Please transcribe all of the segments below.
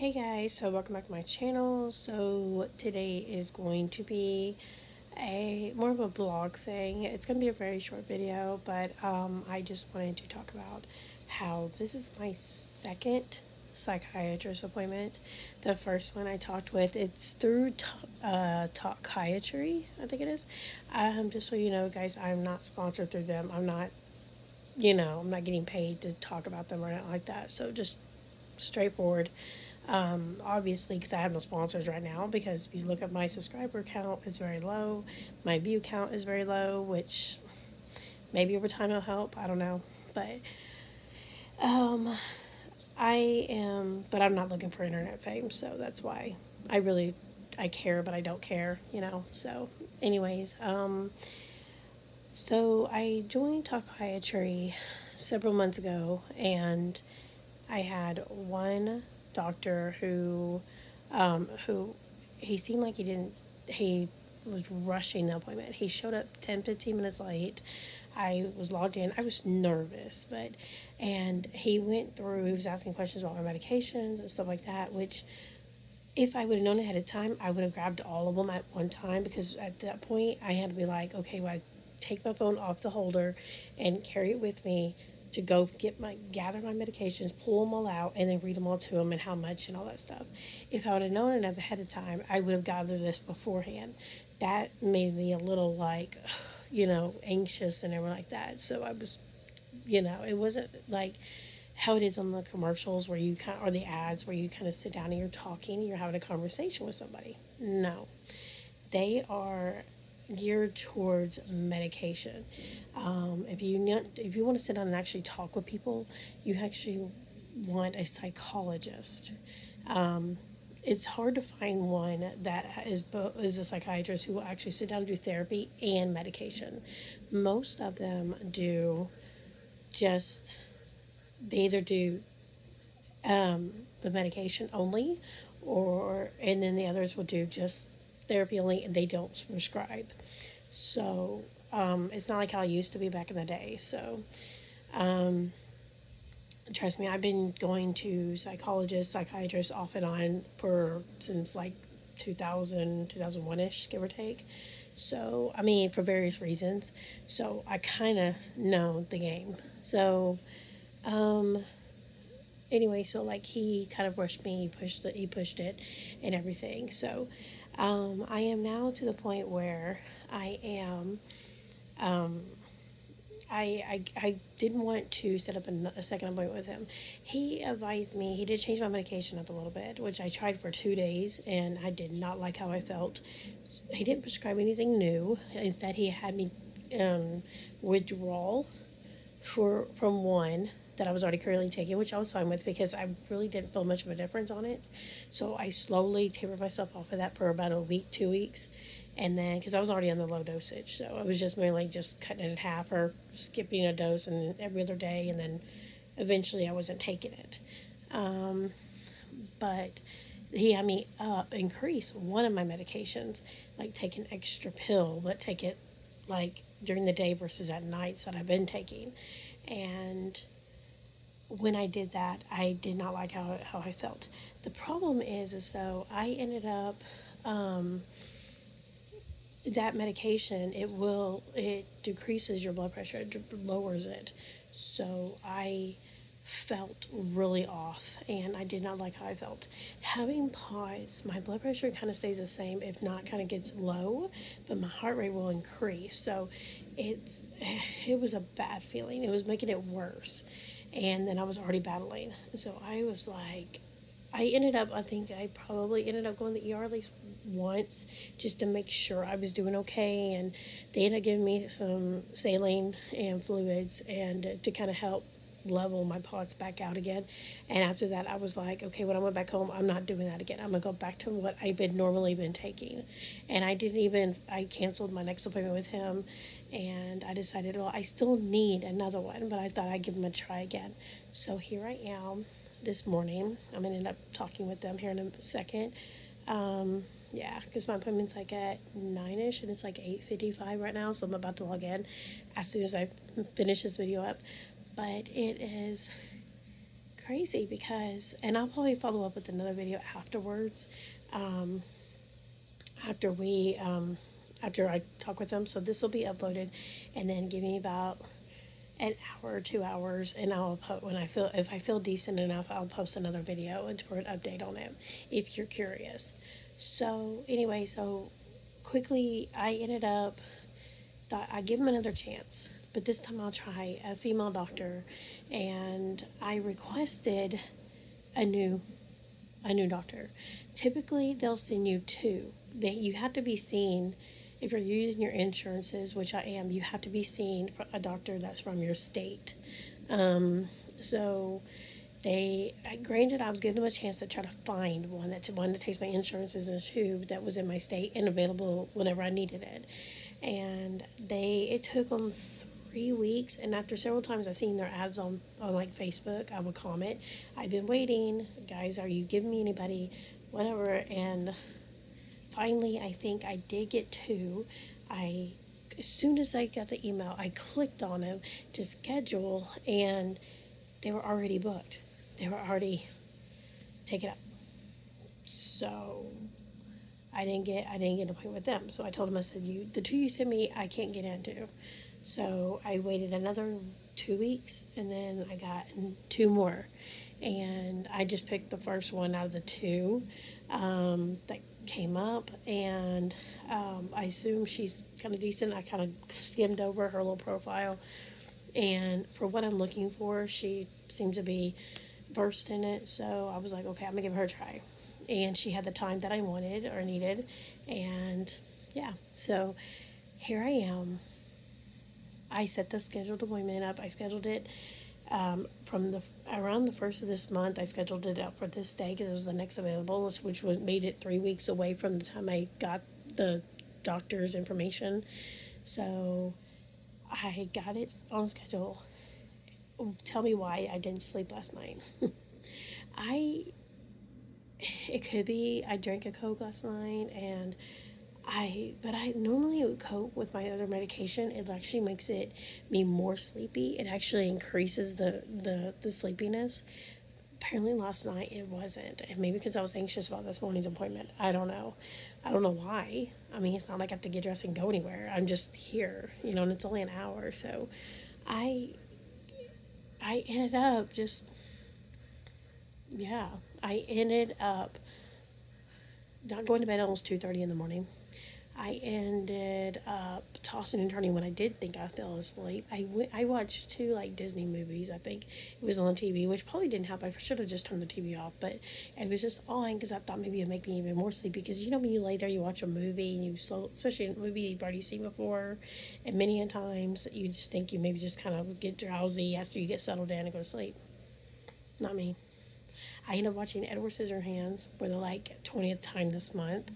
Hey guys, so welcome back to my channel. So today is going to be a more of a vlog thing. It's going to be a very short video, but I just wanted to talk about how this is my second psychiatrist appointment. The first one I talked with, it's through Talkiatry, I think it is. Just so you know, guys, I'm not sponsored through them. I'm not, I'm not getting paid to talk about them or anything like that. So just straightforward. Obviously, because I have no sponsors right now, because if you look at my subscriber count, it's very low. My view count is very low, which maybe over time will help. I don't know. But but I'm not looking for internet fame, so that's why I really, I care, but I don't care, So, anyways, so I joined Talkiatry several months ago, and I had one doctor who he seemed like he was rushing the appointment. He showed up 10-15 minutes late. I was logged in. I was nervous, and he went through, he was asking questions about my medications and stuff like that, which if I would have known ahead of time, I would have grabbed all of them at one time, because at that point I had to be like, okay, well, I take my phone off the holder and carry it with me to go gather my medications, pull them all out, and then read them all to him and how much and all that stuff. If I would have known enough ahead of time, I would have gathered this beforehand. That made me a little like, anxious and everything like that. So I was, it wasn't like how it is on the commercials where you kind of, or the ads where you kind of sit down and you're talking and you're having a conversation with somebody. No, they are geared towards medication. If you want to sit down and actually talk with people, you actually want a psychologist. It's hard to find one that is a psychiatrist who will actually sit down and do therapy and medication. Most of them do just they either do the medication only, or and then the others will do just therapy only, and they don't prescribe. So it's not like how I used to be back in the day. So trust me, I've been going to psychiatrists off and on for since like 2001 ish, give or take. So, I mean, for various reasons. So, I kind of know the game. So, anyway, so like he kind of rushed me, he pushed it and everything. So, I am now to the point where I am I didn't want to set up a second appointment with him. He advised me, he did change my medication up a little bit, which I tried for 2 days and I did not like how I felt. He didn't prescribe anything new. Instead, he had me withdraw from one that I was already currently taking, which I was fine with because I really didn't feel much of a difference on it. So I slowly tapered myself off of that for about a week, 2 weeks. And then, because I was already on the low dosage, so I was just mainly just cutting it in half or skipping a dose and every other day, and then eventually I wasn't taking it. But he had me increase one of my medications, like take an extra pill, but take it like during the day versus at nights that I've been taking. And when I did that, I did not like how I felt. The problem is though I ended up that medication, it decreases your blood pressure, it lowers it. So I felt really off and I did not like how I felt. Having pause, my blood pressure kind of stays the same, if not kind of gets low, but my heart rate will increase. So it's it was a bad feeling. It was making it worse. And then I was already battling. So I was like, I think I probably ended up going to the ER at least once just to make sure I was doing okay. And they ended up giving me some saline and fluids and to kind of help level my parts back out again. And after that, I was like, okay, when I went back home, I'm not doing that again. I'm going to go back to what I've been normally been taking. And I canceled my next appointment with him. And I decided, well, I still need another one, but I thought I'd give him a try again. So here I am this morning. I'm going to end up talking with them here in a second. Yeah, because my appointment's like at 9ish and it's like 8:55 right now, so I'm about to log in as soon as I finish this video up. But it is crazy because, and I'll probably follow up with another video afterwards, um, after we, after I talk with them. So this will be uploaded, and then give me about an hour or 2 hours, and I'll put, when I feel, if I feel decent enough, I'll post another video and for an update on it if you're curious. So anyway, so quickly I ended up, thought I'd give him another chance, but this time I'll try a female doctor, and I requested a new doctor. Typically, they'll send you two. You have to be seen, if you're using your insurances, which I am. You have to be seen for a doctor that's from your state. So they, granted, I was giving them a chance to try to find one that takes my insurances and two that was in my state and available whenever I needed it. And it took them 3 weeks, and after several times I've seen their ads on like Facebook, I would comment, I've been waiting, guys, are you giving me anybody, whatever. And finally, I think I did get two. As soon as I got the email, I clicked on them to schedule, and they were already booked. They were already taken up. So I didn't get an appointment with them. So I told him, I said, the two you sent me, I can't get into. So I waited another 2 weeks, and then I got two more. And I just picked the first one out of the two that came up. And I assume she's kind of decent. I kind of skimmed over her little profile. And for what I'm looking for, she seems to be versed in it. So I was like, okay, I'm going to give her a try. And she had the time that I wanted or needed. And yeah, so here I am. I set the scheduled appointment up. I scheduled it from around the first of this month. I scheduled it out for this day because it was the next available, which made it 3 weeks away from the time I got the doctor's information. So I got it on schedule. Tell me why I didn't sleep last night. I It could be I drank a Coke last night, and but I normally would cope with my other medication. It actually makes me more sleepy. It actually increases the sleepiness. Apparently last night it wasn't, and maybe because I was anxious about this morning's appointment. I don't know. I don't know why. I mean, it's not like I have to get dressed and go anywhere. I'm just here, and it's only an hour. So, I I ended up just, yeah. I ended up not going to bed almost 2:30 in the morning. I ended up tossing and turning when I did think I fell asleep. I watched two like Disney movies. I think it was on TV, which probably didn't help. I should have just turned the TV off, but it was just on because I thought maybe it'd make me even more sleepy. Because when you lay there, you watch a movie, and especially a movie you've already seen before, and many a times you just think you maybe just kind of get drowsy after you get settled down and go to sleep. Not me. I ended up watching Edward Scissorhands for the like 20th time this month.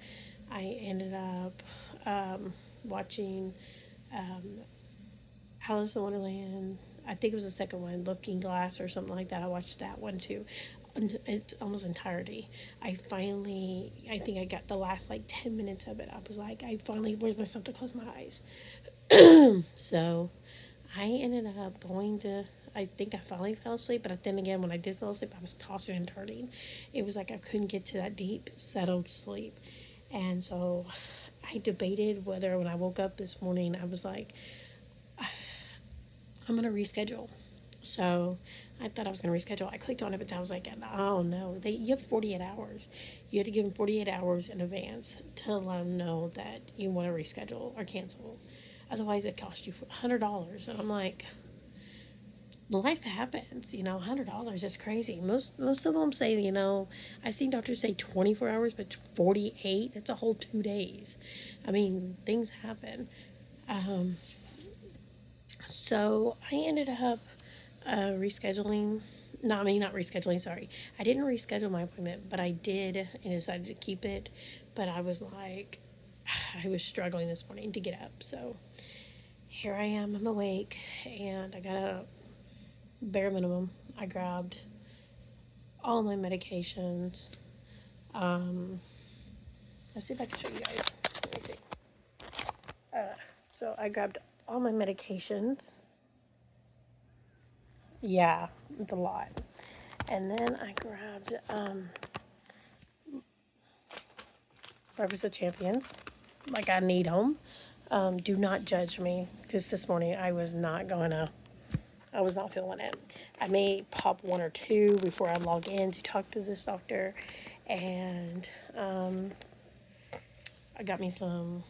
I ended up watching Alice in Wonderland. I think it was the second one, Looking Glass or something like that. I watched that one too. It's almost entirety. I think I got the last like 10 minutes of it. I was like, I finally forced myself to close my eyes. So I ended up I think I finally fell asleep, but then again, when I did fall asleep, I was tossing and turning. It was like I couldn't get to that deep, settled sleep. And so I debated whether, when I woke up this morning, I was like, I'm going to reschedule. So I thought I was going to reschedule. I clicked on it, but I was like, oh no, you have 48 hours. You have to give them 48 hours in advance to let them know that you want to reschedule or cancel. Otherwise, it costs you $100. And I'm like, life happens, $100 is crazy. Most of them say, I've seen doctors say 24 hours, but 48, that's a whole 2 days. I mean, things happen. So I ended up rescheduling. No, I mean, not rescheduling, sorry. I didn't reschedule my appointment, but I did and decided to keep it. But I was like, I was struggling this morning to get up. So here I am, I'm awake, and I got a bare minimum. I grabbed all my medications. Let's see if I can show you guys. Let me see. So I grabbed all my medications. Yeah, it's a lot. And then I grabbed Breakfast of Champions. Like, I need them. Do not judge me, because this morning I was not feeling it. I may pop one or two before I log in to talk to this doctor. And I got me some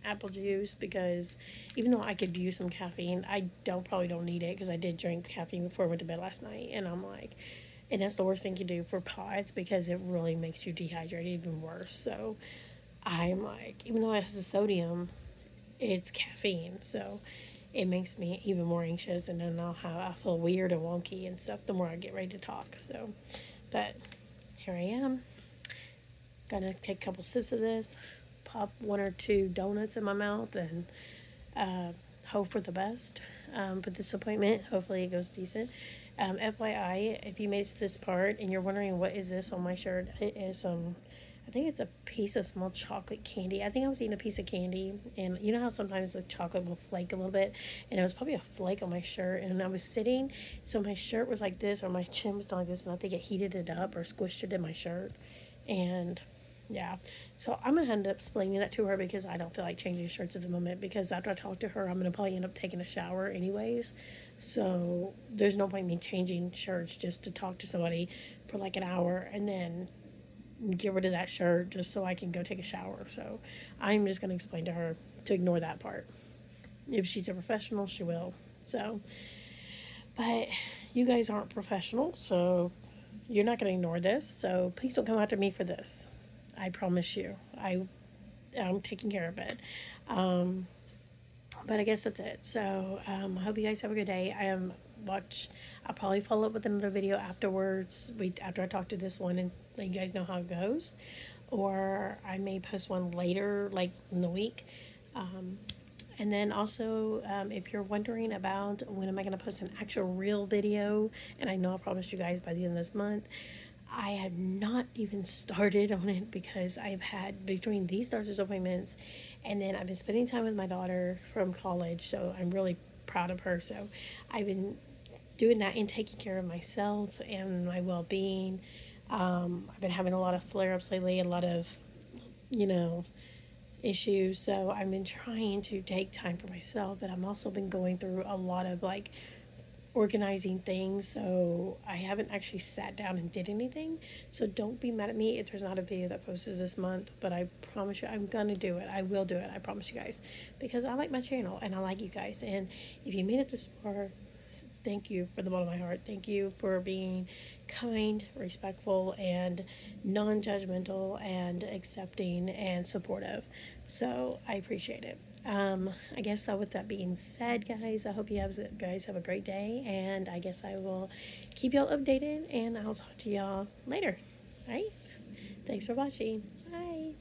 apple juice, because even though I could use some caffeine, I probably don't need it, because I did drink caffeine before I went to bed last night. And I'm like, and that's the worst thing you do for pods, because it really makes you dehydrated even worse. So I'm like, even though it has the sodium, it's caffeine. So it makes me even more anxious, and then I feel weird and wonky and stuff the more I get ready to talk. So, but here I am. Gonna take a couple sips of this, pop one or two donuts in my mouth, and hope for the best for this appointment. Hopefully it goes decent. FYI, if you made it to this part and you're wondering what is this on my shirt, it is I think it's a piece of small chocolate candy. I think I was eating a piece of candy, and you know how sometimes the chocolate will flake a little bit, and it was probably a flake on my shirt. And I was sitting, so my shirt was like this, or my chin was like this, and I think it heated it up or squished it in my shirt. And yeah, so I'm gonna end up explaining that to her, because I don't feel like changing shirts at the moment, because after I talk to her, I'm gonna probably end up taking a shower anyways. So there's no point in me changing shirts just to talk to somebody for like an hour and then get rid of that shirt just so I can go take a shower. So I'm just gonna explain to her to ignore that part. If she's a professional, she will. So, but you guys aren't professional, so you're not gonna ignore this. So please don't come after me for this. I promise you. I'm taking care of it. But I guess that's it. So I hope you guys have a good day. I'll probably follow up with another video afterwards. After I talk to this one and let you guys know how it goes, or I may post one later, like in the week. And then also, if you're wondering about when am I going to post an actual real video, and I know I promised you guys by the end of this month, I have not even started on it, because I've had, between these doctor's appointments, and then I've been spending time with my daughter from college, so I'm really proud of her. So I've been doing that and taking care of myself and my well-being. I've been having a lot of flare-ups lately, a lot of, issues. So I've been trying to take time for myself, but I'm also been going through a lot of like organizing things, so I haven't actually sat down and did anything. So don't be mad at me if there's not a video that posts this month, but I promise you I'm gonna do it. I will do it. I promise you guys, because I like my channel and I like you guys. And if you made it this far, thank you from the bottom of my heart. Thank you for being kind, respectful, and non-judgmental, and accepting and supportive. So I appreciate it. I guess that with that being said, guys, I hope you guys have a great day, and I guess I will keep y'all updated, and I'll talk to y'all later. All right? Thanks for watching. Bye.